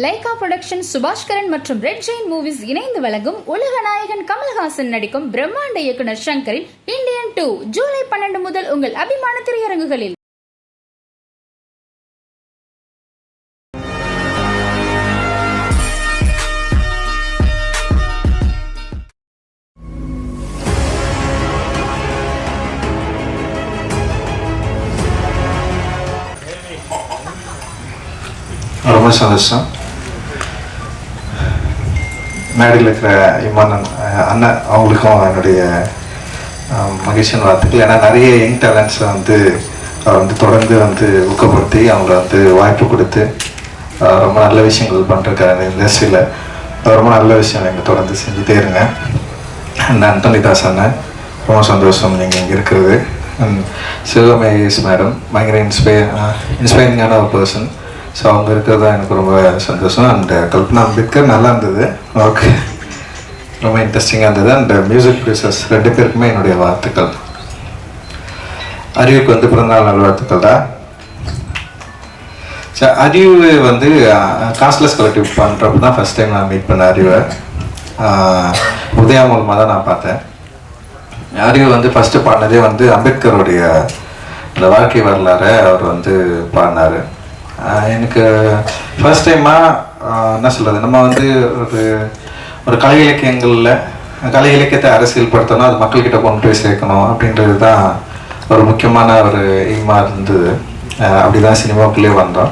Lyca production Subaskaran மற்றும் red Jain movies இணைந்து வழங்கும் உலக நாயகன் கமல்ஹாசன் நடிக்கும் பிரம்மாண்ட இயக்குனர் ஷங்கரின் இந்தியன் 2 ஜூலை 12 முதல் உங்கள் அபிமான திரையரங்குகளில். ரொம்ப சந்தோஷம். மேடையில் இருக்கிற இமானன் அண்ணன் அவங்களுக்கும் என்னுடைய மகிழ்ச்சியான வார்த்தைகள். ஏன்னா நிறைய யங் டேலண்ட்ஸை அவர் தொடர்ந்து ஊக்கப்படுத்தி அவங்கள வாய்ப்பு கொடுத்து ரொம்ப நல்ல விஷயங்கள் பண்ணிருக்காரு இண்டஸ்ட்ரியில். ரொம்ப நல்ல விஷயம் நீங்கள் தொடர்ந்து செஞ்சுட்டே இருங்க. அண்ட் அந்தோனிதாஸ் அண்ணன் ரொம்ப சந்தோஷம் நீங்கள் இங்கே இருக்கிறது. அண்ட் சிவகமேஸ் மேடம் பயங்கர இன்ஸ்பைரிங்கான ஒரு பர்சன். ஸோ அவங்க இருக்கிறது தான் எனக்கு ரொம்ப சந்தோஷம். அண்ட் கல்பனா அம்பேத்கர் நல்லா இருந்தது, ஓகே, ரொம்ப இன்ட்ரெஸ்டிங்காக இருந்தது. அண்ட் மியூசிக் ப்ரொடியூசர்ஸ் 2 பேருக்குமே என்னுடைய வாழ்த்துக்கள். அறிவுக்கு பிறந்தநாள் நல்வாழ்த்துக்கள் தான். ஸோ அறிவு காஸ்ட்லெஸ் கலெக்டிவ் பண்ணுறப்ப தான் ஃபஸ்ட் டைம் நான் மீட் பண்ண அறிவை. உதயா மூலமாக தான் நான் பார்த்தேன். அறிவு ஃபஸ்ட்டு பாடினதே அம்பேத்கருடைய இந்த வாழ்க்கை வரலாறு அவர் பாடினார். எனக்கு ஃபர்ஸ்ட் டைமாக என்ன சொல்கிறது, நம்ம ஒரு கலை இலக்கியத்தை அரசியல் படுத்தணும், அது மக்கள்கிட்ட கொண்டு போய் சேர்க்கணும் அப்படின்றது தான் ஒரு முக்கியமான ஒரு எய்மாக இருந்தது. அப்படி தான் சினிமாவுக்குள்ளே வந்தோம்.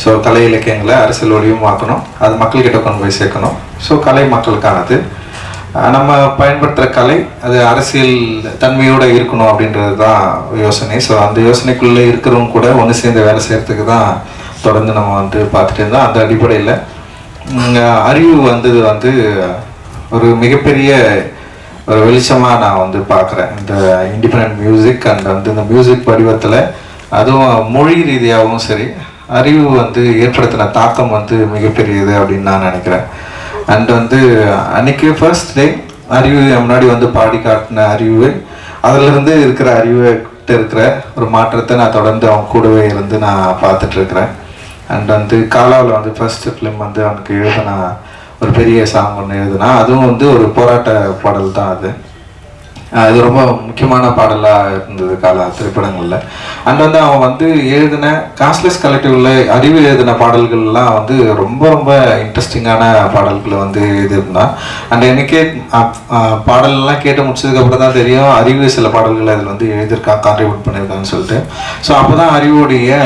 ஸோ கலை இலக்கியங்களை அரசியல் ஒளியுமாக்கணும், அது மக்கள்கிட்ட கொண்டு போய் சேர்க்கணும். ஸோ கலை மக்களுக்கானது, நம்ம பயன்படுத்துகிற கலை அது அரசியல் தன்மையோடு இருக்கணும் அப்படின்றது தான் யோசனை. ஸோ அந்த யோசனைக்குள்ளே இருக்கிறவங்க கூட ஒன்று சேர்ந்து வேலை செய்கிறதுக்கு தான் தொடர்ந்து நம்ம பார்த்துட்டு இருந்தோம். அந்த அடிப்படையில் அறிவு ஒரு மிகப்பெரிய ஒரு வெளிச்சமாக நான் பார்க்குறேன் இந்த இண்டிபெண்ட் மியூசிக். அண்ட் இந்த மியூசிக் வடிவத்தில் அதுவும் மொழி ரீதியாகவும் சரி, அறிவு ஏற்படுத்தின தாக்கம் மிகப்பெரியது அப்படின்னு நான் நினைக்கிறேன். அண்ட் அன்னைக்கு ஃபர்ஸ்ட் டே அறிவு முன்னாடி பாடி காட்டின அறிவு, அதிலிருந்து இருக்கிற அறிவுகிட்ட இருக்கிற ஒரு மாற்றத்தை நான் தொடர்ந்து அவங்க கூடவே இருந்து நான் பார்த்துட்ருக்கிறேன். அண்ட் காலாவில் ஃபர்ஸ்ட் ஃபிலிம் அவனுக்கு எழுதுனா ஒரு பெரிய சாங் ஒன்று எழுதுனா, அதுவும் ஒரு போராட்ட பாடல் தான். அது ரொம்ப முக்கியமான பாடலாக இருந்தது காலா திரைப்படங்களில். அண்ட் அவன் எழுதின காஸ்ட்லெஸ் கலெக்டிவ்ல அறிவு எழுதின பாடல்கள்லாம் ரொம்ப ரொம்ப இன்ட்ரெஸ்டிங்கான பாடல்களை எழுதியிருந்தான். அண்ட் எனக்கே பாடல்லாம் கேட்டு முடிச்சதுக்கப்புறம் தான் தெரியும் அறிவு சில பாடல்களை அதில் எழுதியிருக்கான், கான்ட்ரிபியூட் பண்ணியிருக்கான்னு சொல்லிட்டு. ஸோ அப்போ தான் அறிவுடைய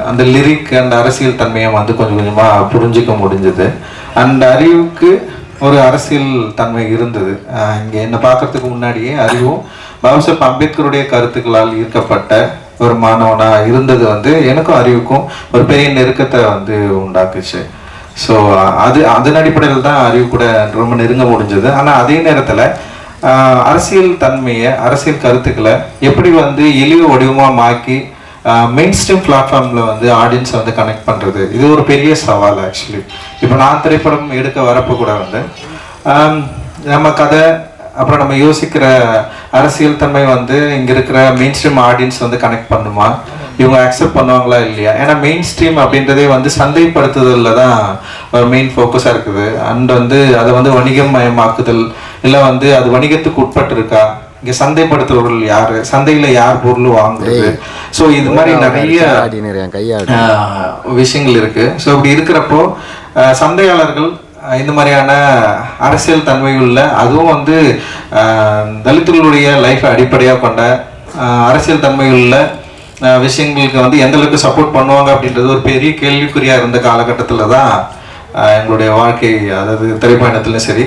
அந்த லிரிக் அண்ட் அரசியல் தன்மையை கொஞ்சம் கொஞ்சமாக புரிஞ்சிக்க முடிஞ்சது. அண்ட் அறிவுக்கு ஒரு அரசியல் தன்மை இருந்தது. இங்கே என்னை பார்க்கறதுக்கு முன்னாடியே அறிவும் பாபாசாஹேப் அம்பேத்கருடைய கருத்துக்களால் ஈர்க்கப்பட்ட ஒரு மாணவனாக இருந்தது எனக்கும் அறிவுக்கும் ஒரு பெரிய நெருக்கத்தை உண்டாக்குச்சு. ஸோ அதன் அடிப்படையில் தான் அறிவு கூட ரொம்ப நெருங்க முடிஞ்சது. ஆனால் அதே நேரத்தில் அரசியல் தன்மையை, அரசியல் கருத்துக்களை எப்படி எளிய வடிவமாக மாக்கி மெயின் ஸ்ட்ரீம் பிளாட்ஃபார்மில் ஆடியன்ஸை கனெக்ட் பண்ணுறது, இது ஒரு பெரிய சவால். ஆக்சுவலி இப்போ நான் திரைப்படம் எடுக்க வரப்போ கூட நம்ம கதை அப்புறம் நம்ம யோசிக்கிற அரசியல் தன்மை இங்கே இருக்கிற மெயின் ஸ்ட்ரீம் ஆடியன்ஸ் கனெக்ட் பண்ணுமா, இவங்க அக்செப்ட் பண்ணுவாங்களா இல்லையா. ஏன்னா மெயின் ஸ்ட்ரீம் அப்படின்றதே சந்தைப்படுத்துதலில் தான் மெயின் ஃபோக்கஸாக இருக்குது. அண்ட் அதை வணிகமயமாக்குதல் இல்லை அது வணிகத்துக்கு உட்பட்டு இருக்கா, இங்கே சந்தைப்படுத்துபவர்கள் யாரு, சந்தையில் யார் பொருள் வாங்குறது. ஸோ இது மாதிரி நிறைய விஷயங்கள் இருக்கு. ஸோ இப்படி இருக்கிறப்போ சந்தையாளர்கள் இந்த மாதிரியான அரசியல் தன்மையுள்ள, அதுவும் தலித்துகளுடைய லைஃப்பை அடிப்படையாக கொண்ட அரசியல் தன்மையுள்ள விஷயங்களுக்கு எந்த அளவுக்கு சப்போர்ட் பண்ணுவாங்க அப்படின்றது ஒரு பெரிய கேள்விக்குறியா இருந்த காலகட்டத்தில் தான் எங்களுடைய வாழ்க்கை, அதாவது திரைப்பயணத்துலையும் சரி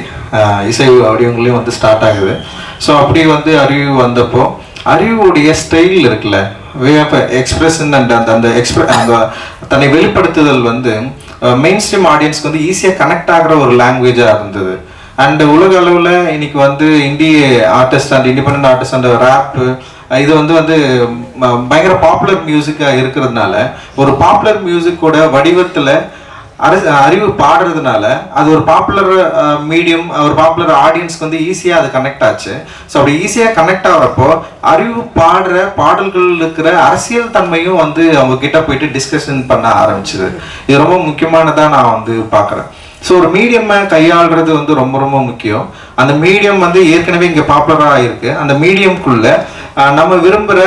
இசை வடிவங்களையும் ஸ்டார்ட் ஆகுது. ஸோ அப்படி அறிவு வந்தப்போ அறிவுடைய ஸ்டைல் இருக்குல்ல, வே ஆஃப் எக்ஸ்பிரஷன் அண்ட் அந்த தன்னை வெளிப்படுத்துதல் மெயின் ஸ்ட்ரீம் ஆடியன்ஸ்க்கு ஈஸியாக கனெக்ட் ஆகிற ஒரு லாங்குவேஜாக இருந்தது. அண்ட் உலக அளவில் இன்னைக்கு இந்திய artist and independent artist and rap இது பயங்கர பாப்புலர் மியூசிக்காக இருக்கிறதுனால ஒரு பாப்புலர் மியூசிக்கோட வடிவத்தில் அறிவு பாடுறதுனால அது ஒரு பாப்புலர் மீடியம், ஒரு பாப்புலர் ஆடியன்ஸ்க்கு வந்து ஈஸியாக அது கனெக்ட் ஆச்சு. ஸோ அப்படி ஈஸியாக கனெக்ட் ஆகிறப்போ அறிவு பாடுற பாடல்கள் இருக்கிற அரசியல் தன்மையும் வந்து அவங்க கிட்ட போயிட்டு டிஸ்கஷன் பண்ண ஆரம்பிச்சுது. இது ரொம்ப முக்கியமானதாக நான் வந்து பார்க்குறேன். ஸோ ஒரு மீடியமை கையாளுறது வந்து ரொம்ப ரொம்ப முக்கியம். அந்த மீடியம் வந்து ஏற்கனவே இங்கே பாப்புலராக இருக்கு. அந்த மீடியம்குள்ள நம்ம விரும்புகிற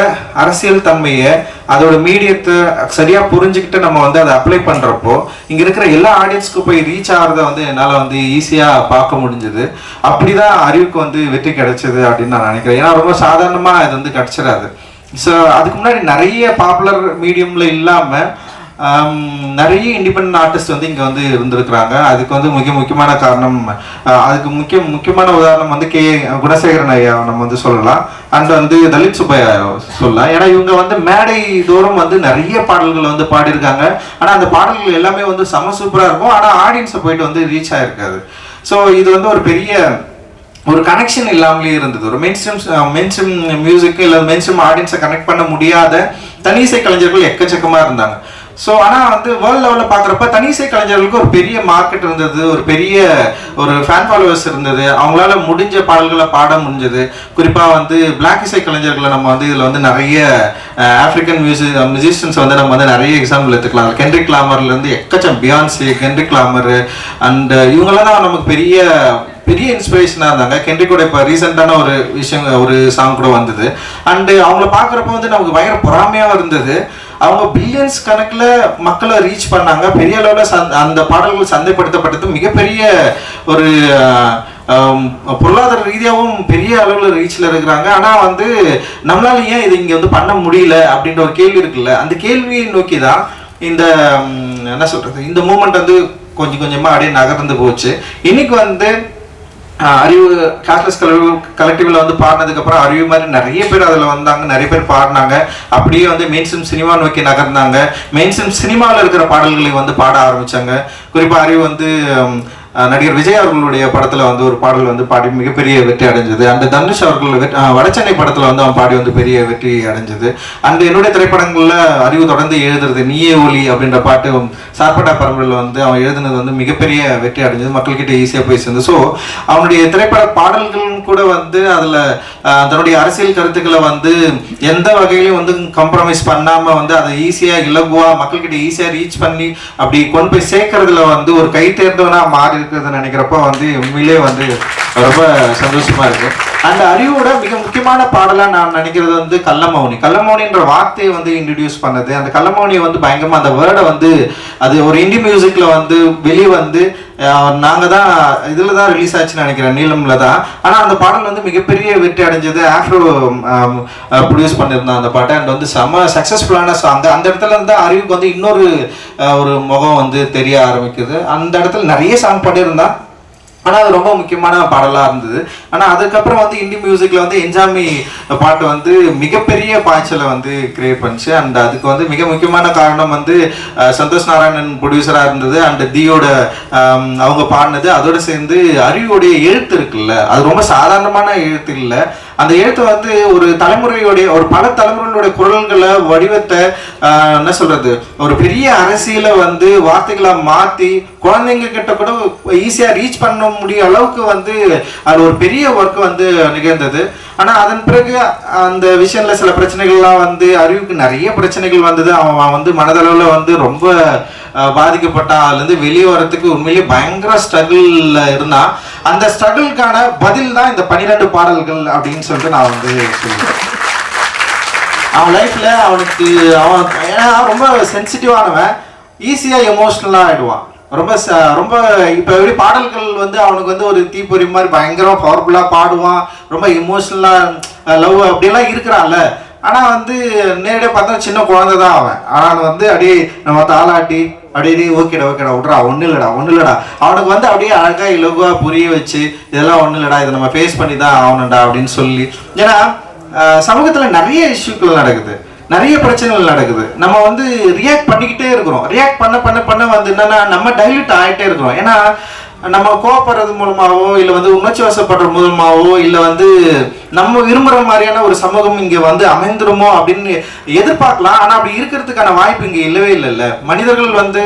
அரசியல் தன்மையை அதோட மீடியத்தை சரியாக புரிஞ்சுக்கிட்டு நம்ம வந்து அதை அப்ளை பண்ணுறப்போ இங்கே இருக்கிற எல்லா ஆடியன்ஸ்க்கும் போய் ரீச் ஆகிறத வந்து என்னால் வந்து ஈஸியாக பார்க்க முடிஞ்சுது. அப்படி தான் அறிவுக்கு வந்து வெற்றி கிடைச்சது அப்படின்னு நான் நினைக்கிறேன். ஏன்னா ரொம்ப சாதாரணமாக இது வந்து கிடச்சிடாது. ஸோ அதுக்கு முன்னாடி நிறைய பாப்புலர் மீடியமில் இல்லாமல் நிறைய இண்டிபெண்டன்ட் ஆர்டிஸ்ட் வந்து இங்கே வந்து இருந்திருக்கிறாங்க. அதுக்கு வந்து முக்கியமான காரணம், அதுக்கு முக்கியமான உதாரணம் வந்து குணசேகரன் ஐயா நம்ம வந்து சொல்லலாம். அண்ட் வந்து தலித் சுப்பையா சொல்லலாம். ஏன்னா இவங்க வந்து மேடை தோறும் வந்து நிறைய பாடல்கள் வந்து பாடியிருக்காங்க. ஆனால் அந்த பாடல்கள் எல்லாமே வந்து செம சூப்பராக இருக்கும். ஆனால் ஆடியன்ஸை போயிட்டு வந்து ரீச் ஆகிருக்காது. ஸோ இது வந்து ஒரு பெரிய ஒரு கனெக்ஷன் இல்லாமலே இருந்தது. ஒரு மெயின்ஸ்ட்ரீம் மியூசிக் இல்லை மெயின்ஸ்ட்ரீம் ஆடியன்ஸை கனெக்ட் பண்ண முடியாத தனிசை கலைஞர்கள் எக்கச்சக்கமாக இருந்தாங்க. ஸோ ஆனால் வந்து வேர்ல்ட் லெவலில் பார்க்குறப்ப தனிசை கலைஞர்களுக்கு ஒரு பெரிய மார்க்கெட் இருந்தது, ஒரு பெரிய ஒரு ஃபேன் ஃபாலோவர்ஸ் இருந்தது. அவங்களால முடிஞ்ச பாடல்களை பாட முடிஞ்சது. குறிப்பாக வந்து பிளாக் இசை கலைஞர்களை நம்ம வந்து இதில் வந்து நிறைய ஆஃப்ரிக்கன் மியூசிஷியன்ஸ் வந்து நம்ம வந்து நிறைய எக்ஸாம்பிள் எடுத்துக்கலாம். கென்ட்ரிக் லாமர்லேருந்து பியான்சி, கென்ட்ரிக் லாமர் அண்ட் இவங்களாம் தான் நமக்கு பெரிய இன்ஸ்பிரேஷனாக இருந்தாங்க. கென்ட்ரிக்கோட இப்போ ரீசெண்டான ஒரு விஷயம், ஒரு சாங் கூட வந்தது. அண்டு அவங்கள பார்க்குறப்ப வந்து நமக்கு பயங்கர பொறாமையாக இருந்தது. அவங்க பில்லியன்ஸ் கணக்கில் மக்களை ரீச் பண்ணாங்க. பெரிய அளவில் அந்த பாடல்கள் சந்தைப்படுத்தப்பட்டது. மிகப்பெரிய ஒரு பொருளாதார ரீதியாகவும் பெரிய அளவில் ரீச்சில் இருக்கிறாங்க. ஆனால் வந்து நம்மளால ஏன் இது இங்கே வந்து பண்ண முடியல அப்படின்ற ஒரு கேள்வி இருக்குல்ல, அந்த கேள்வியை நோக்கி தான் இந்த என்ன சொல்கிறது, இந்த மூமெண்ட் வந்து கொஞ்சம் கொஞ்சமாக அப்படியே நகர்ந்து போச்சு. இன்னைக்கு வந்து அறிவு கேஷ்லெஸ் கலெக்டிவ்ல வந்து பாடினதுக்கப்புறம் அறிவு மாதிரி நிறைய பேர் அதில் வந்தாங்க, நிறைய பேர் பாடினாங்க. அப்படியே வந்து மெயின்ஸ்ட்ரீம் சினிமா நோக்கி நகர்ந்தாங்க. மெயின்ஸ்ட்ரீம் சினிமாவில் இருக்கிற பாடல்களை வந்து பாட ஆரம்பித்தாங்க. குறிப்பாக அறிவு வந்து நடிகர் விஜய் அவர்களுடைய படத்தில் வந்து ஒரு பாடல் வந்து பாடி மிகப்பெரிய வெற்றி அடைஞ்சது. அந்த தனுஷ் அவர்கள் வடச்சென்னை படத்தில் வந்து அவன் பாடி வந்து பெரிய வெற்றி அடைஞ்சது. அந்த என்னுடைய திரைப்படங்களில் அறிவு தொடர்ந்து எழுதுறது நீயே ஒலி அப்படின்ற பாட்டு சார்பட்டா பரம்பரையில் வந்து அவன் எழுதுனது வந்து மிகப்பெரிய வெற்றி அடைஞ்சது, மக்கள்கிட்ட ஈஸியாக போய் சேர்ந்து. ஸோ அவனுடைய திரைப்பட பாடல்களும் கூட வந்து அதில் தன்னுடைய அரசியல் கருத்துக்களை வந்து எந்த வகையிலையும் வந்து காம்ப்ரமைஸ் பண்ணாமல் வந்து அதை ஈஸியாக இலகுவாக மக்கள்கிட்ட ஈஸியாக ரீச் பண்ணி அப்படி கொண்டு போய் சேர்க்கறதுல வந்து ஒரு கை தேர்ந்தவனாக மாறி இருக்கிறது நினைக்கிறப்ப வந்து உண்மையிலே வந்து ரொம்ப சந்தோஷமா இருக்கு. அந்த அறிவோட மிக முக்கியமான பாடலா நான் நினைக்கிறது வந்து கள்ளமௌனின்ற வார்த்தையை வந்து இன்ட்ரடியூஸ் பண்ணது. அந்த கள்ளமௌனியை வந்து பயங்கரமா அந்த வேர்டை வந்து அது ஒரு இண்டி மியூசிக்ல வந்து வெளியே வந்து நாங்க தான் இதுல தான் ரிலீஸ் ஆச்சுன்னு நினைக்கிறேன், நீளம்ல தான். ஆனா அந்த பாடல் வந்து மிகப்பெரிய வெற்றி அடைஞ்சது. ஆஃப்ரோ ப்ரொடியூஸ் பண்ணியிருந்தோம் அந்த பாட்டை. அண்ட் வந்து செம்ம சக்சஸ்ஃபுல்லான சாங். அந்த இடத்துல இருந்து அறிவுக்கு வந்து இன்னொரு ஒரு முகம் வந்து தெரிய ஆரம்பிக்குது. அந்த இடத்துல நிறைய சாங் பண்ணியிருந்தான், ஆனால் அது ரொம்ப முக்கியமான பாடலாக இருந்தது. ஆனால் அதுக்கப்புறம் வந்து இந்தி மியூசிக்கில் வந்து என்ஜாமி பாட்டு வந்து மிகப்பெரிய பாய்ச்சலை வந்து கிரியேட் பண்ணிச்சு. அண்ட் அதுக்கு வந்து மிக முக்கியமான காரணம் வந்து சந்தோஷ் நாராயணன் ப்ரொடியூசராக இருந்தது. அண்ட் தியோட அவங்க பாடினது. அதோடு சேர்ந்து அறிவுடைய எழுத்து இருக்குல்ல, அது ரொம்ப சாதாரணமான எழுத்து இல்லை. அந்த எழுத்து வந்து ஒரு தலைமுறையோடைய ஒரு பல தலைமுறைகளுடைய குரல்களை வடிவத்தை என்ன சொல்றது, ஒரு பெரிய அரசியலை வந்து வார்த்தைகளை மாற்றி குழந்தைங்க கிட்ட கூட ஈஸியாக ரீச் பண்ண முடிய அளவுக்கு வந்து அது ஒரு பெரிய ஒர்க் வந்து நிகழ்ந்தது. ஆனால் அதன் பிறகு அந்த விஷயம்ல சில பிரச்சனைகள்லாம் வந்து அறிவுக்கு நிறைய பிரச்சனைகள் வந்தது. அவன் வந்து மனதளவில் வந்து ரொம்ப பாதிக்கப்பட்டான். அதுலேருந்து வெளியே வரத்துக்கு உண்மையிலேயே பயங்கர ஸ்ட்ரகிள்ல இருந்தான். அந்த ஸ்ட்ரகிள்கான பதில் தான் இந்த 12 பாடல்கள் அப்படின்னு சொல்லிட்டு நான் வந்து சொல்லுவேன். அவன் லைஃப்ல அவன் ஏன்னா ரொம்ப சென்சிட்டிவானவன், ஈஸியாக எமோஷ்னலாக ஆகிடுவான். ரொம்ப இப்போ எப்படி பாடல்கள் வந்து அவனுக்கு வந்து ஒரு தீப்பொறி மாதிரி பயங்கரமாக பவர்ஃபுல்லாக பாடுவான், ரொம்ப எமோஷ்னலாக லவ் அப்படிலாம் இருக்கிறான்ல. ஆனால் வந்து நேரடியாக பார்த்தா சின்ன குழந்தை தான் அவன். ஆனால் வந்து அப்படியே நம்ம தாளாட்டி அப்படியே ஓகேடா விட்றா, ஒன்றும் இல்லைடா அவனுக்கு வந்து அப்படியே அழகாக இலகுவாக புரிய வச்சு இதெல்லாம் ஒன்றும் இல்லைடா, இதை நம்ம ஃபேஸ் பண்ணி தான் ஆகணும்டா அப்படின்னு சொல்லி. ஏன்னா சமூகத்தில் நிறைய இஷ்யூக்கள் நடக்குது, நிறைய பிரச்சனைகள் நடக்குது. நம்ம வந்து ரியாக்ட் பண்ணிக்கிட்டே இருக்கிறோம். ரியாக்ட் பண்ண வந்து என்னன்னா நம்ம டைல்யூட் ஆகிட்டே இருக்கிறோம். ஏன்னா நம்ம கோவப்படுறது மூலமாகவோ இல்லை வந்து உணர்ச்சி வசப்படுற மூலமாகவோ இல்லை வந்து நம்ம விரும்புகிற மாதிரியான ஒரு சமூகம் இங்கே வந்து அமைந்துருமோ அப்படின்னு எதிர்பார்க்கலாம். ஆனால் அப்படி இருக்கிறதுக்கான வாய்ப்பு இங்கே இல்லவே இல்லைல்ல. மனிதர்கள் வந்து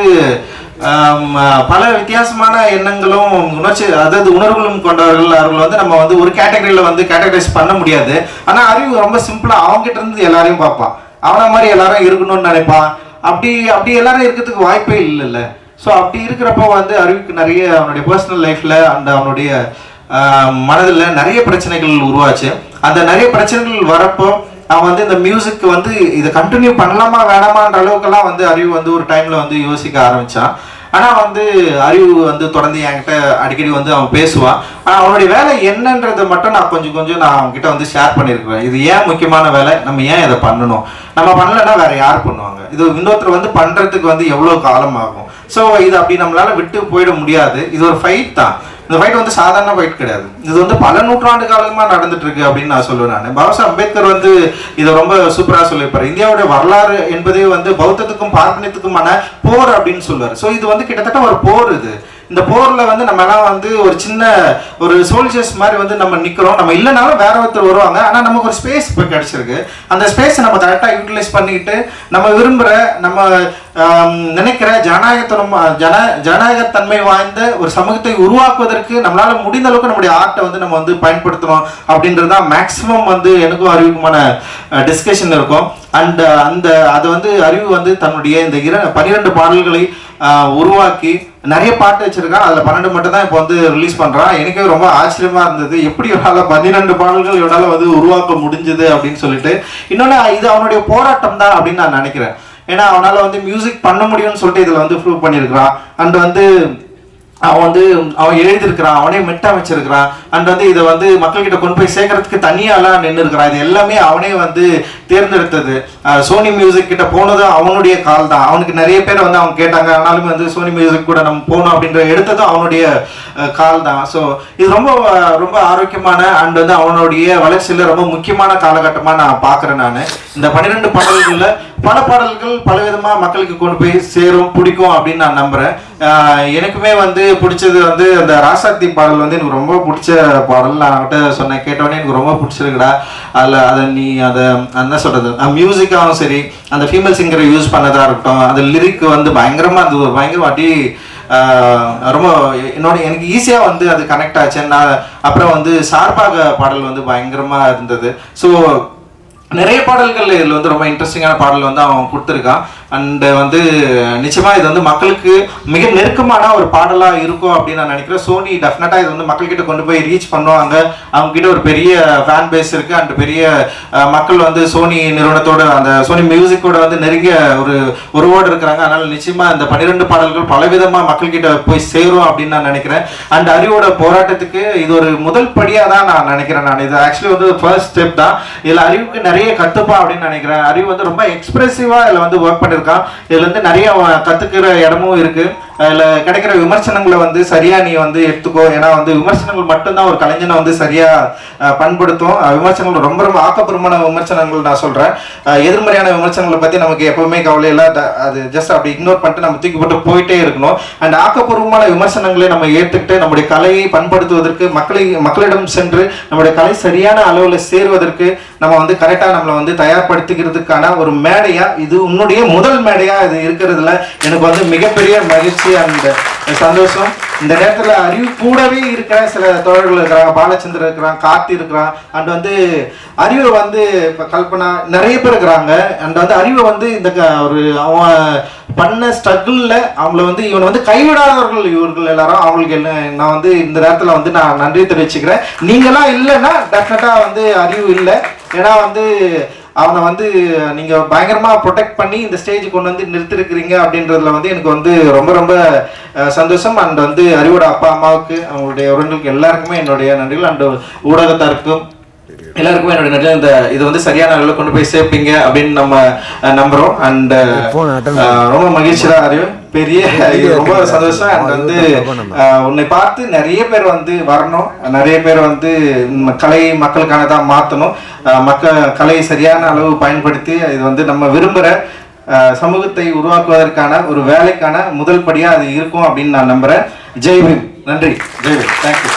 பல வித்தியாசமான எண்ணங்களும் அதாவது உணர்வுகளும் கொண்டவர்கள் அவர்கள் வந்து நம்ம வந்து ஒரு கேட்டகரியில் வந்து கேட்டகரைஸ் பண்ண முடியாது. ஆனால் அறிவு ரொம்ப சிம்பிளாக அவங்ககிட்ட இருந்து எல்லாரையும் பார்ப்பான். அவனை மாதிரி எல்லாரும் இருக்கணும்னு நினைப்பான். அப்படி எல்லாரும் இருக்கிறதுக்கு வாய்ப்பே இல்லைல்ல. ஸோ அப்படி இருக்கிறப்போ வந்து அறிவுக்கு நிறைய அவனுடைய பர்சனல் லைஃப்பில் அந்த அவனுடைய மனதில் நிறைய பிரச்சனைகள் உருவாச்சு. அந்த நிறைய பிரச்சனைகள் வரப்போ அவன் வந்து இந்த மியூசிக் வந்து இதை கண்டினியூ பண்ணலாமா வேணாமான்ற அளவுக்கெல்லாம் வந்து அறிவு வந்து ஒரு டைமில் வந்து யோசிக்க ஆரம்பித்தான். ஆனால் வந்து அறிவு வந்து தொடர்ந்து என்கிட்ட அடிக்கடி வந்து அவன் பேசுவான். ஆனால் அவனுடைய வேலை என்னன்றதை மட்டும் நான் கொஞ்சம் நான் அவன்கிட்ட வந்து ஷேர் பண்ணியிருக்கிறேன். இது ஏன் முக்கியமான வேலை, நம்ம ஏன் இதை பண்ணணும், நம்ம பண்ணலைன்னா வேற யார் பண்ணுவாங்க, இது இன்னொருத்தர் வந்து பண்ணுறதுக்கு வந்து எவ்வளோ காலம் ஆகும். ஸோ இது அப்படி நம்மளால விட்டு போயிட முடியாது. இது ஒரு ஃபைட் தான். இந்த ஃபைட் வந்து சாதாரண ஃபைட் கிடையாது. இது வந்து பல நூற்றாண்டு காலமாக நடந்துட்டு இருக்கு அப்படின்னு நான் சொல்லுவேன். நான் பாபா சாஹேப் அம்பேத்கர் வந்து இதை ரொம்ப சூப்பராக சொல்லியிருப்பாரு. இந்தியாவுடைய வரலாறு என்பதே வந்து பௌத்தத்துக்கும் பார்ப்பனியத்துக்குமான போர் அப்படின்னு சொல்லுவார். ஸோ இது வந்து கிட்டத்தட்ட ஒரு போர். இந்த போரில் வந்து நம்ம எல்லாம் வந்து ஒரு சின்ன ஒரு சோல்ஜர்ஸ் மாதிரி வந்து நம்ம நிற்கிறோம். நம்ம இல்லைனாலும் வேற ஒருத்தர் வருவாங்க. ஆனால் நமக்கு ஒரு ஸ்பேஸ் இப்போ கிடைச்சிருக்கு. அந்த ஸ்பேஸை நம்ம கரெக்டாக யூட்டிலைஸ் பண்ணிக்கிட்டு நம்ம விரும்புகிற நம்ம நினைக்கிற ஜனநாயகத்தன்மை வாய்ந்த ஒரு சமூகத்தை உருவாக்குவதற்கு நம்மளால முடிந்த அளவுக்கு நம்முடைய ஆர்ட்டை வந்து நம்ம வந்து பயன்படுத்தணும் அப்படின்றது தான் மேக்சிமம் வந்து எனக்கும் அறிவுக்குமான டிஸ்கஷன் இருக்கும். அண்ட் அதை வந்து அறிவு வந்து தன்னுடைய இந்த 12 பாடல்களை உருவாக்கி நிறைய பாட்டு வச்சிருக்கான். அதில் 12 மட்டும் தான் இப்போ வந்து ரிலீஸ் பண்ணுறான். எனக்கே ரொம்ப ஆச்சரியமா இருந்தது, எப்படி இவனால் 12 பாடல்கள் இவனால் வந்து உருவாக்க முடிஞ்சது அப்படின்னு சொல்லிட்டு. இன்னொன்று இது அவனுடைய போராட்டம் தான் அப்படின்னு நான் நினைக்கிறேன். ஏன்னா அவனால் வந்து மியூசிக் பண்ண முடியும்னு சொல்லிட்டு இதில் வந்து ப்ரூவ் பண்ணியிருக்கிறான். அண்ட் வந்து அவன் எழுதியிருக்கிறான், அவனே மெட்டா வச்சிருக்கிறான். அண்ட் வந்து இதை வந்து மக்கள்கிட்ட கொண்டு போய் சேர்க்கறதுக்கு தனியாலாம் நின்று இருக்கிறான். இது எல்லாமே அவனே வந்து தேர்ந்தெடுத்தது. சோனி மியூசிக் கிட்ட போனதும் அவனுடைய கால் தான். அவனுக்கு நிறைய பேர் வந்து அவங்க கேட்டாங்க, ஆனாலும் வந்து சோனி மியூசிக் கூட நம்ம போகணும் அப்படின்ற எடுத்ததும் அவனுடைய கால் தான். ஸோ இது ரொம்ப ரொம்ப ஆரோக்கியமான அண்ட் வந்து அவனுடைய வளர்ச்சியில் ரொம்ப முக்கியமான காலகட்டமாக நான் பார்க்குறேன். நான் இந்த 12 பாடல்களில் பல பாடல்கள் பலவிதமாக மக்களுக்கு கொண்டு போய் சேரும், பிடிக்கும் அப்படின்னு நான் நம்புகிறேன். எனக்குமே வந்து பிடிச்சது வந்து அந்த ராசாத்தி பாடல் வந்து எனக்கு ரொம்ப பிடிச்ச பாடல். நான் அவன்கிட்ட சொன்னேன், கேட்டோடனே எனக்கு ரொம்ப பிடிச்சிருக்குடா. அதை நீ என்ன சொல்கிறது, மியூசிக்காகவும் சரி, அந்த ஃபீமேல் சிங்கரை யூஸ் பண்ணதாக இருக்கட்டும், அந்த லிரிக் வந்து பயங்கரமாக இருந்தது. பயங்கரமாட்டி ரொம்ப எனக்கு ஈஸியாக வந்து அது கனெக்ட் ஆச்சு. நான் அப்புறம் வந்து சார்பாக பாடல் வந்து பயங்கரமாக இருந்தது. ஸோ நிறைய பாடல்கள் இதில் வந்து ரொம்ப இன்ட்ரெஸ்டிங்கான பாடல் வந்து அவன் கொடுத்துருக்கான். அண்டு வந்து நிச்சயமாக இது வந்து மக்களுக்கு மிக நெருக்கமான ஒரு பாடலாக இருக்கும் அப்படின்னு நான் நினைக்கிறேன். சோனி டெஃபினட்டாக இது வந்து மக்கள்கிட்ட கொண்டு போய் ரீச் பண்ணுவாங்க. அவங்ககிட்ட ஒரு பெரிய ஃபேன் பேஸ் இருக்குது. அண்ட் பெரிய மக்கள் வந்து சோனி நிறுவனத்தோட அந்த சோனி மியூசிக்கோட வந்து நெருங்கிய ஒரு உறவோடு இருக்கிறாங்க. அதனால் நிச்சயமாக இந்த 12 பாடல்கள் பலவிதமாக மக்கள்கிட்ட போய் சேரும் அப்படின்னு நான் நினைக்கிறேன். அண்ட் அறிவோட போராட்டத்துக்கு இது ஒரு முதல் படியாக தான் நான் நினைக்கிறேன். நான் இது ஆக்சுவலி வந்து ஃபர்ஸ்ட் ஸ்டெப் தான். இதில் அறிவுக்கு நிறைய கற்றுப்பா அப்படின்னு நினைக்கிறேன். அறிவு வந்து ரொம்ப எக்ஸ்பிரசிவாக இதில் வந்து ஒர்க் பண்ணியிருக்கான். இதுல இருந்து நிறைய கத்துக்கிற இடமும் இருக்கு. அதில் கிடைக்கிற விமர்சனங்களை வந்து சரியா நீ வந்து எடுத்துக்கோ. ஏன்னா வந்து விமர்சனங்கள் மட்டும்தான் ஒரு கலைஞனை வந்து சரியா பண்படுத்தும். விமர்சனங்கள் ரொம்ப ரொம்ப ஆக்கப்பூர்வமான விமர்சனங்கள் நான் சொல்றேன். எதிர்மறையான விமர்சனங்களை பத்தி நமக்கு எப்பவுமே கவலை இல்லை. அது ஜஸ்ட் அப்படி இக்னோர் பண்ணிட்டு நம்ம தூக்கி போட்டு போயிட்டே இருக்கணும். அண்ட் ஆக்கப்பூர்வமான விமர்சனங்களை நம்ம ஏற்றுக்கிட்டு நம்முடைய கலையை பண்படுத்துவதற்கு மக்களிடம் சென்று நம்முடைய கலை சரியான அளவில் சேருவதற்கு நம்ம வந்து கரெக்டாக நம்மளை வந்து தயார்படுத்திக்கிறதுக்கான ஒரு மேடையா இது உன்னுடைய முதல் மேடையா இது இருக்கிறதுல எனக்கு வந்து மிகப்பெரிய மகிழ்ச்சி அண்ட் சந்தோஷம். இந்த நேரத்தில் அறிவு கூடவே இருக்கிற சில தோழர்கள் இருக்கிறாங்க. பாலச்சந்திரன் இருக்கிறான், கார்த்தி இருக்கிறான். அண்ட் வந்து அறிவை வந்து இப்போ கல்பனா நிறைய பேர் இருக்கிறாங்க. அண்ட் வந்து அறிவை வந்து இந்த ஒரு அவன் பண்ண ஸ்ட்ரகிளில் அவங்கள வந்து இவனை வந்து கைவிடாதவர்கள் இவர்கள் எல்லாரும். அவங்களுக்கு நான் வந்து இந்த நேரத்தில் வந்து நான் நன்றி தெரிவிச்சுக்கிறேன். நீங்களாம் இல்லைன்னா டெஃபினட்டாக வந்து அறிவு இல்லை. ஏன்னா வந்து அவனை வந்து நீங்கள் பயங்கரமாக ப்ரொடெக்ட் பண்ணி இந்த ஸ்டேஜ் கொண்டு வந்து நிறுத்திருக்கிறீங்க அப்படின்றதுல வந்து எனக்கு வந்து ரொம்ப ரொம்ப சந்தோஷம். அண்ட் வந்து அறிவோட அப்பா அம்மாவுக்கு அவங்களுடைய உறவுகளுக்கு எல்லாருக்குமே என்னுடைய நன்றிகள். அண்ட் ஊடகத்தாருக்கும் எல்லாருக்குமே என்னுடைய நன்றி. இந்த இது வந்து சரியான அளவில் கொண்டு போய் சேர்ப்பீங்க அப்படின்னு நம்ம நம்புகிறோம். அண்ட் ரொம்ப மகிழ்ச்சி தான் அறிவு, பெரிய ரொம்ப சந்தோஷம். அண்ட் வந்து உன்னை பார்த்து நிறைய பேர் வந்து வரணும், நிறைய பேர் வந்து கலை மக்களுக்கானதாக மாற்றணும். கலையை சரியான அளவு பயன்படுத்தி இது வந்து நம்ம விரும்புகிற சமூகத்தை உருவாக்குவதற்கான ஒரு வேலைக்கான முதல் படியாக அது இருக்கும் அப்படின்னு நான் நம்புகிறேன். ஜெய்பீம். நன்றி. ஜெய்பீம். தேங்க்யூ.